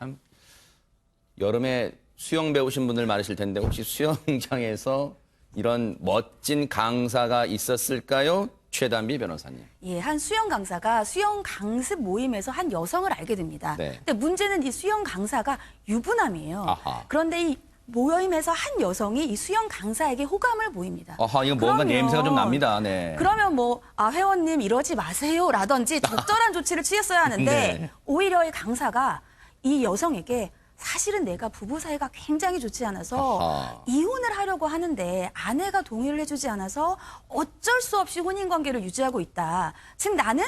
참 여름에 수영 배우신 분들 많으실 텐데 혹시 수영장에서 이런 멋진 강사가 있었을까요? 최단비 변호사님. 예, 한 수영 강사가 수영 강습 모임에서 한 여성을 알게 됩니다. 네. 근데 문제는 이 수영 강사가 유부남이에요. 아하. 그런데 이 모임에서 한 여성이 이 수영 강사에게 호감을 보입니다. 아하, 이거 뭔가 그러면- 냄새가 좀 납니다. 네. 그러면 뭐, 회원님 이러지 마세요라든지 적절한 조치를 취했어야 하는데 네. 오히려 이 강사가 이 여성에게 사실은 내가 부부 사이가 굉장히 좋지 않아서 아하. 이혼을 하려고 하는데 아내가 동의를 해주지 않아서 어쩔 수 없이 혼인관계를 유지하고 있다. 즉 나는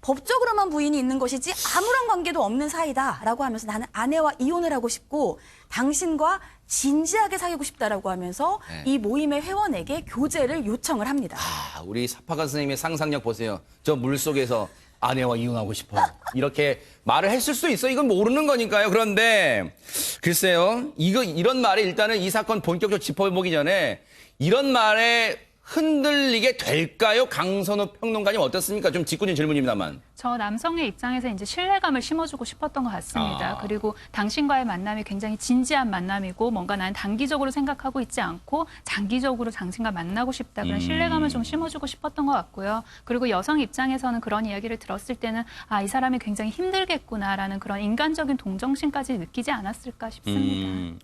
법적으로만 부인이 있는 것이지 아무런 관계도 없는 사이다라고 하면서 나는 아내와 이혼을 하고 싶고 당신과 진지하게 사귀고 싶다라고 하면서 네. 이 모임의 회원에게 교제를 요청을 합니다. 우리 사파가 선생님의 상상력 보세요. 저 물속에서 아내와 이혼하고 싶어. 이렇게 말을 했을 수 있어. 이건 모르는 거니까요. 그런데 글쎄요. 이런 말에 일단은 이 사건 본격적으로 짚어보기 전에 이런 말에 흔들리게 될까요? 강선우 평론가님 어떻습니까? 좀 짓궂은 질문입니다만. 저 남성의 입장에서 이제 신뢰감을 심어주고 싶었던 것 같습니다. 그리고 당신과의 만남이 굉장히 진지한 만남이고 뭔가 나는 단기적으로 생각하고 있지 않고 장기적으로 당신과 만나고 싶다. 그런 신뢰감을 좀 심어주고 싶었던 것 같고요. 그리고 여성 입장에서는 그런 이야기를 들었을 때는 이 사람이 굉장히 힘들겠구나라는 그런 인간적인 동정심까지 느끼지 않았을까 싶습니다.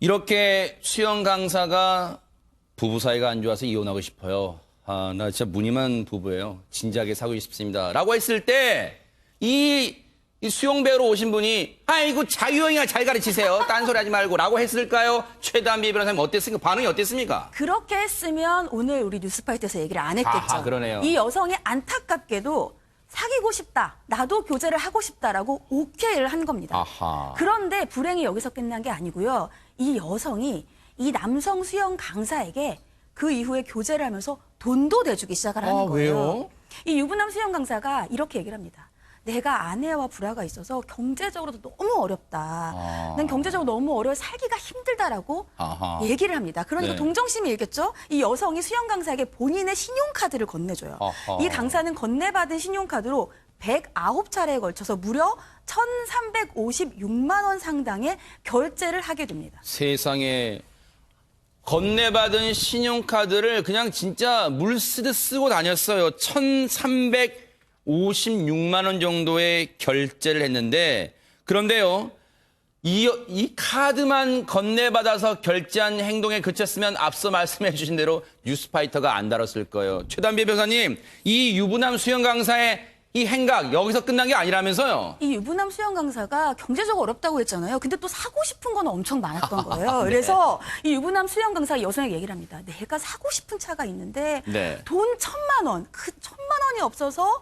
이렇게 수영 강사가 부부 사이가 안 좋아서 이혼하고 싶어요. 나 진짜 무늬만 부부예요. 진지하게 사귀고 싶습니다. 라고 했을 때, 이 수영 배우러 오신 분이, 아이고, 자유형이나 잘 가르치세요. 딴소리 하지 말고. 라고 했을까요? 최단비 변호사님 어땠습니까? 반응이 어땠습니까? 그렇게 했으면 오늘 우리 뉴스파이트에서 얘기를 안 했겠죠. 아하, 그러네요. 이 여성이 안타깝게도 사귀고 싶다, 나도 교제를 하고 싶다라고 오케이를 한 겁니다. 아하. 그런데 불행이 여기서 끝난 게 아니고요. 이 여성이 이 남성 수영 강사에게 그 이후에 교제를 하면서 돈도 내주기 시작을 하는 거예요. 왜요? 이 유부남 수영 강사가 이렇게 얘기를 합니다. 내가 아내와 불화가 있어서 경제적으로도 너무 어렵다. 난 경제적으로 너무 어려워 살기가 힘들다라고 아하. 얘기를 합니다. 그러니까 네. 동정심이 일겠죠. 이 여성이 수영 강사에게 본인의 신용카드를 건네줘요. 아하. 이 강사는 건네받은 신용카드로 109차례에 걸쳐서 무려 1,356만 원 상당의 결제를 하게 됩니다. 세상에 건네받은 신용카드를 그냥 진짜 물 쓰듯 쓰고 다녔어요. 1,356만 원 정도의 결제를 했는데 그런데요. 이 카드만 건네받아서 결제한 행동에 그쳤으면 앞서 말씀해 주신 대로 뉴스파이터가 안 다뤘을 거예요. 최단비 변호사님, 이 유부남 수영 강사의 이 행각 여기서 끝난 게 아니라면서요? 이 유부남 수영 강사가 경제적으로 어렵다고 했잖아요. 근데 또 사고 싶은 건 엄청 많았던 거예요. 네. 그래서 이 유부남 수영 강사 여성에게 얘기를 합니다. 내가 사고 싶은 차가 있는데 네. 돈 1,000만 원, 그 1,000만 원이 없어서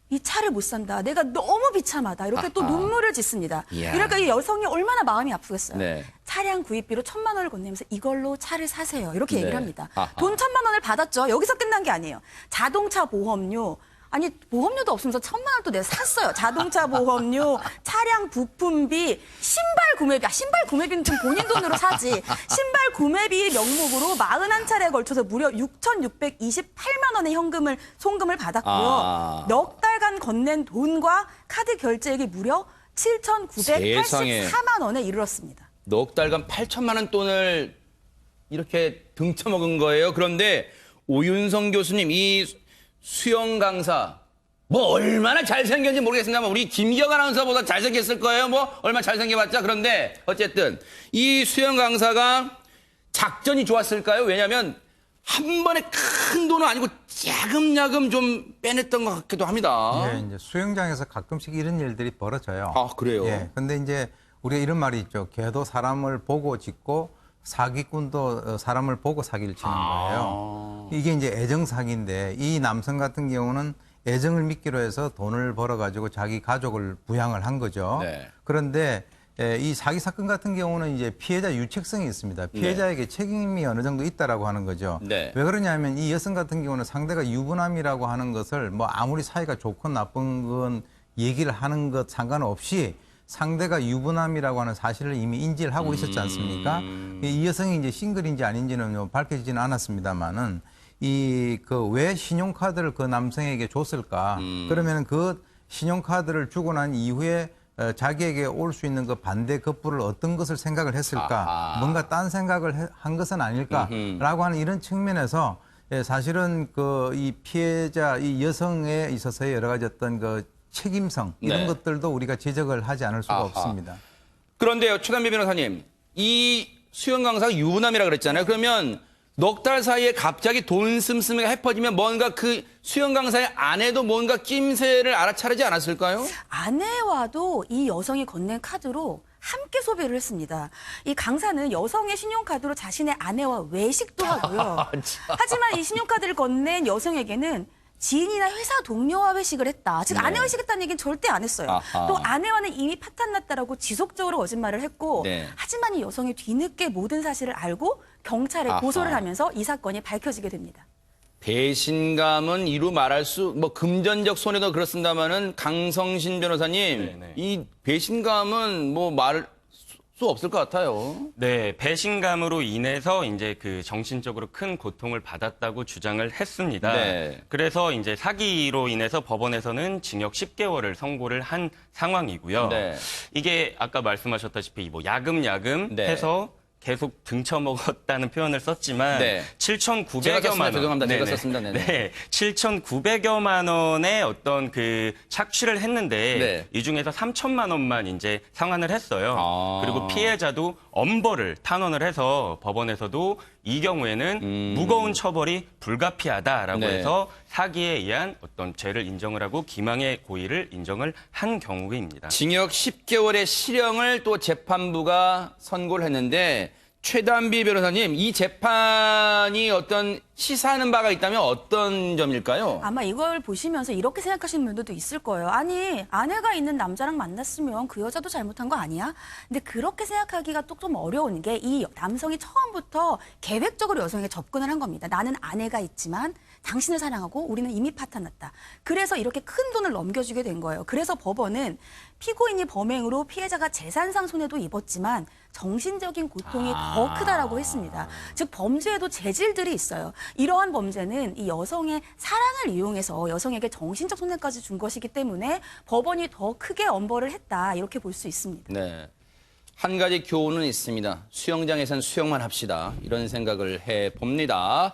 이 차를 못 산다. 내가 너무 비참하다. 이렇게 또 아하. 눈물을 짓습니다. 이야. 그러니까 이 여성이 얼마나 마음이 아프겠어요. 네. 차량 구입비로 1,000만 원을 건네면서 이걸로 차를 사세요. 이렇게 네. 얘기를 합니다. 아하. 돈 1,000만 원을 받았죠. 여기서 끝난 게 아니에요. 자동차 보험료. 아니 보험료도 없으면서 1,000만 원 또 내가 샀어요. 자동차 보험료, 차량 부품비, 신발 구매비. 신발 구매비는 좀 본인 돈으로 사지. 신발 구매비 명목으로 41차례에 걸쳐서 무려 6,628만 원의 송금을 받았고요. 넉 달간 건넨 돈과 카드 결제액이 무려 7,984만 원에 이르렀습니다. 넉 달간 8천만 원 돈을 이렇게 등쳐먹은 거예요. 그런데 오윤성 교수님, 이 수영 강사 뭐 얼마나 잘생겼는지 모르겠습니다만 우리 김기영 아나운서보다 잘생겼을 거예요. 뭐 얼마나 잘생겨봤자. 그런데 어쨌든 이 수영 강사가 작전이 좋았을까요? 왜냐하면 한 번에 큰 돈은 아니고 야금야금 좀 빼냈던 것 같기도 합니다. 예, 이제 수영장에서 가끔씩 이런 일들이 벌어져요. 아, 그래요? 예. 근데 이제 우리가 이런 말이 있죠. 개도 사람을 보고 짖고 사기꾼도 사람을 보고 사기를 치는 거예요. 이게 이제 애정 사기인데 이 남성 같은 경우는 애정을 미끼로 해서 돈을 벌어가지고 자기 가족을 부양을 한 거죠. 네. 그런데 이 사기 사건 같은 경우는 이제 피해자 유책성이 있습니다. 피해자에게 책임이 어느 정도 있다라고 하는 거죠. 네. 왜 그러냐면 이 여성 같은 경우는 상대가 유부남이라고 하는 것을 뭐 아무리 사이가 좋건 나쁜 건 얘기를 하는 것 상관없이 상대가 유부남이라고 하는 사실을 이미 인지를 하고 있었지 않습니까? 이 여성이 이제 싱글인지 아닌지는 밝혀지지는 않았습니다만은 왜 신용카드를 그 남성에게 줬을까? 그러면 그 신용카드를 주고 난 이후에 자기에게 올 수 있는 그 반대 급부를 어떤 것을 생각을 했을까, 아하. 뭔가 딴 생각을 한 것은 아닐까라고 하는 이런 측면에서 사실은 그 이 피해자, 이 여성에 있어서의 여러 가지 어떤 그 책임성 이런 네. 것들도 우리가 지적을 하지 않을 수가 아하. 없습니다. 그런데요, 최단비 변호사님, 이 수영 강사가 유부남이라 그랬잖아요. 그러면 넉 달 사이에 갑자기 돈 씀씀이가 해퍼지면 뭔가 그 수영 강사의 아내도 뭔가 낌새를 알아차리지 않았을까요? 아내와도 이 여성이 건넨 카드로 함께 소비를 했습니다. 이 강사는 여성의 신용카드로 자신의 아내와 외식도 하고요. 하지만 이 신용카드를 건넨 여성에게는 지인이나 회사 동료와 회식을 했다. 즉 네. 아내와 회식했다는 얘기는 절대 안 했어요. 아하. 또 아내와는 이미 파탄났다라고 지속적으로 거짓말을 했고 네. 하지만 이 여성이 뒤늦게 모든 사실을 알고 경찰에 아하. 고소를 하면서 이 사건이 밝혀지게 됩니다. 배신감은 이루 말할 수, 뭐 금전적 손해도 그렇습니다만은 강성신 변호사님, 네네. 이 배신감은 뭐 말할 수 없을 것 같아요. 네, 배신감으로 인해서 이제 그 정신적으로 큰 고통을 받았다고 주장을 했습니다. 네. 그래서 이제 사기로 인해서 법원에서는 징역 10개월을 선고를 한 상황이고요. 네. 이게 아까 말씀하셨다시피 뭐 야금야금 네. 해서 계속 등쳐먹었다는 표현을 썼지만 네. 7,900여만 제가 썼습니다. 원. 죄송합니다. 제가 네네. 썼습니다. 네네. 네. 7,900여만 원의 어떤 그 착취를 했는데 네. 이 중에서 3천만 원만 이제 상환을 했어요. 아. 그리고 피해자도 엄벌을 탄원을 해서 법원에서도 이 경우에는 무거운 처벌이 불가피하다라고 네. 해서 사기에 의한 어떤 죄를 인정을 하고 기망의 고의를 인정을 한 경우입니다. 징역 10개월의 실형을 또 재판부가 선고를 했는데 최단비 변호사님, 이 재판이 어떤 시사하는 바가 있다면 어떤 점일까요? 아마 이걸 보시면서 이렇게 생각하시는 분들도 있을 거예요. 아니, 아내가 있는 남자랑 만났으면 그 여자도 잘못한 거 아니야? 근데 그렇게 생각하기가 또 좀 어려운 게 이 남성이 처음부터 계획적으로 여성에게 접근을 한 겁니다. 나는 아내가 있지만 당신을 사랑하고 우리는 이미 파탄났다. 그래서 이렇게 큰 돈을 넘겨주게 된 거예요. 그래서 법원은 피고인이 범행으로 피해자가 재산상 손해도 입었지만 정신적인 고통이 더 크다라고 했습니다. 즉 범죄에도 재질들이 있어요. 이러한 범죄는 이 여성의 사랑을 이용해서 여성에게 정신적 손해까지 준 것이기 때문에 법원이 더 크게 엄벌을 했다 이렇게 볼 수 있습니다. 네. 한 가지 교훈은 있습니다. 수영장에선 수영만 합시다. 이런 생각을 해 봅니다.